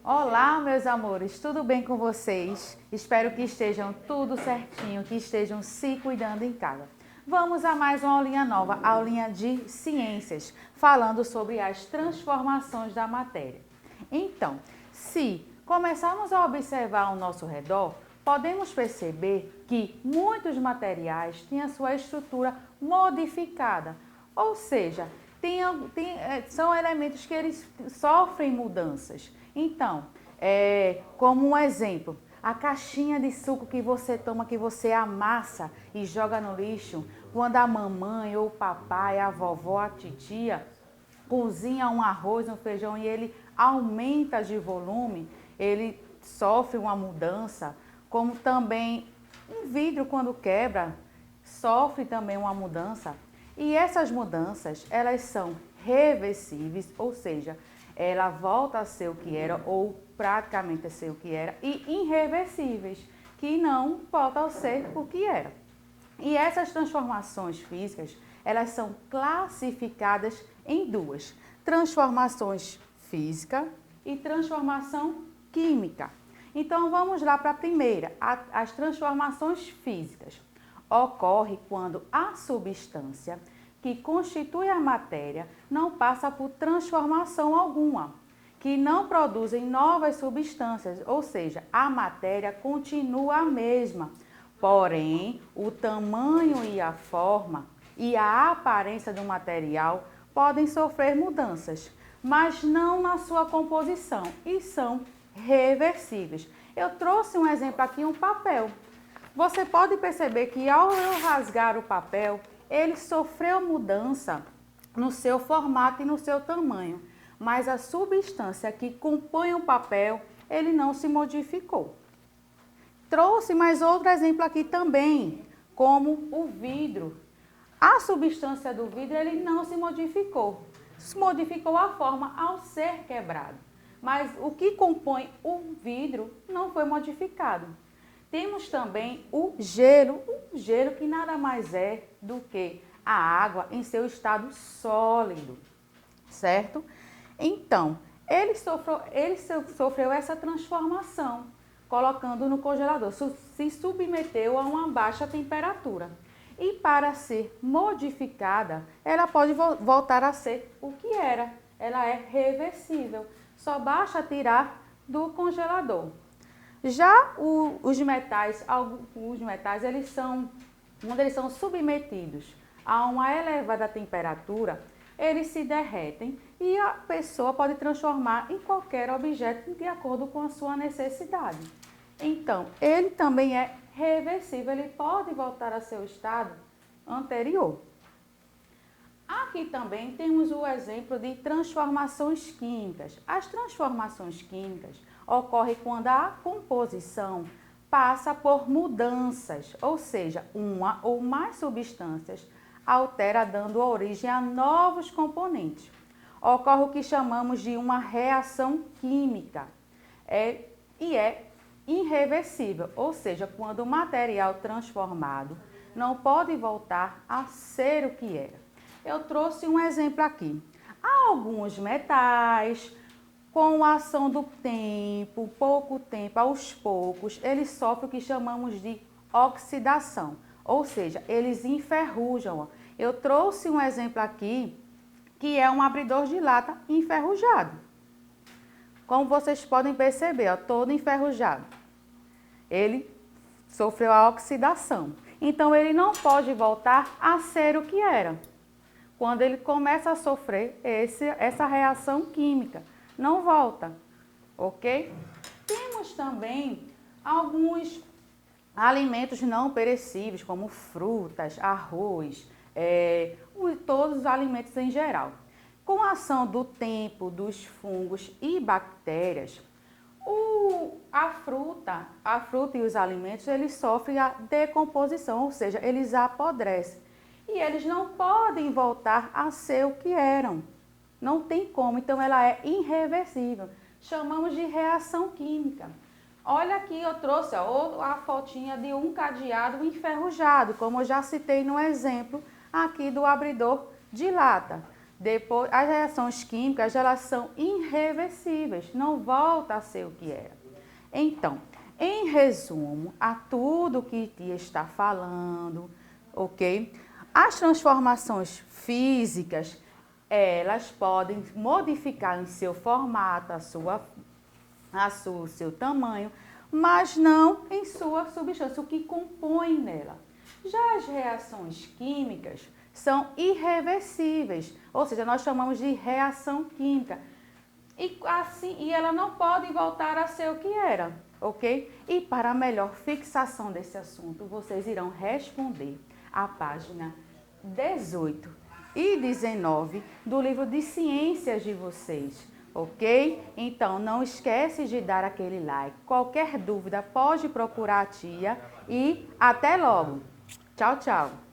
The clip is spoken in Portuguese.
Olá, meus amores, tudo bem com vocês? Espero que estejam tudo certinho, que estejam se cuidando em casa. Vamos a mais uma aulinha nova, aulinha de ciências, falando sobre as transformações da matéria. Então, se começarmos a observar ao nosso redor, podemos perceber que muitos materiais têm a sua estrutura modificada, ou seja, são elementos que eles sofrem mudanças. Então, como um exemplo, a caixinha de suco que você toma, que você amassa e joga no lixo, quando a mamãe ou o papai, a vovó, a titia cozinha um arroz, um feijão e ele aumenta de volume, ele sofre uma mudança, como também um vidro quando quebra, sofre também uma mudança. E essas mudanças, elas são reversíveis, ou seja, ela volta a ser o que era ou praticamente a ser o que era, e irreversíveis, que não volta a ser o que era. E essas transformações físicas, elas são classificadas em duas: transformações física e transformação química. Então vamos lá para a primeira, as transformações físicas. Ocorre quando a substância que constitui a matéria não passa por transformação alguma, que não produzem novas substâncias, ou seja, a matéria continua a mesma, porém o tamanho e a forma e a aparência do material podem sofrer mudanças, mas não na sua composição e são reversíveis. Eu trouxe um exemplo aqui, um papel. Você pode perceber que ao eu rasgar o papel, ele sofreu mudança no seu formato e no seu tamanho, mas a substância que compõe o papel, ele não se modificou. Trouxe mais outro exemplo aqui também, como o vidro. A substância do vidro, ele não se modificou. Se modificou a forma ao ser quebrado, mas o que compõe o vidro não foi modificado. Temos também o gelo que nada mais é do que a água em seu estado sólido, certo? Então, ele sofreu essa transformação, colocando no congelador, se submeteu a uma baixa temperatura. E para ser modificada, ela pode voltar a ser o que era. Ela é reversível, só basta tirar do congelador. Já os metais, quando eles são submetidos a uma elevada temperatura, eles se derretem e a pessoa pode transformar em qualquer objeto de acordo com a sua necessidade. Então, ele também é reversível, ele pode voltar a seu estado anterior. Aqui também temos o exemplo de transformações químicas. As transformações químicas ocorrem quando a composição passa por mudanças, ou seja, uma ou mais substâncias altera dando origem a novos componentes. Ocorre o que chamamos de uma reação química e é irreversível, ou seja, quando o material transformado não pode voltar a ser o que era. Eu trouxe um exemplo aqui. Há alguns metais, com a ação do tempo, pouco tempo, aos poucos, eles sofrem o que chamamos de oxidação, ou seja, eles enferrujam. Eu trouxe um exemplo aqui, que é um abridor de lata enferrujado. Como vocês podem perceber, ó, todo enferrujado. Ele sofreu a oxidação. Então, ele não pode voltar a ser o que era. Quando ele começa a sofrer essa reação química, não volta, ok? Temos também alguns alimentos não perecíveis, como frutas, arroz, todos os alimentos em geral. Com a ação do tempo, dos fungos e bactérias, a fruta e os alimentos, eles sofrem a decomposição, ou seja, eles apodrecem. E eles não podem voltar a ser o que eram. Não tem como, então ela é irreversível. Chamamos de reação química. Olha aqui, eu trouxe a fotinha de um cadeado enferrujado, como eu já citei no exemplo aqui do abridor de lata. Depois, as reações químicas, elas são irreversíveis, não volta a ser o que era. Então, em resumo a tudo que Tia está falando, ok? As transformações físicas, elas podem modificar em seu formato, o seu tamanho, mas não em sua substância, o que compõe nela. Já as reações químicas são irreversíveis, ou seja, nós chamamos de reação química. E ela não pode voltar a ser o que era, ok? E para melhor fixação desse assunto, vocês irão responder a página 18 e 19 do livro de ciências de vocês, ok? Então, não esquece de dar aquele like. Qualquer dúvida, pode procurar a tia e até logo. Tchau, tchau.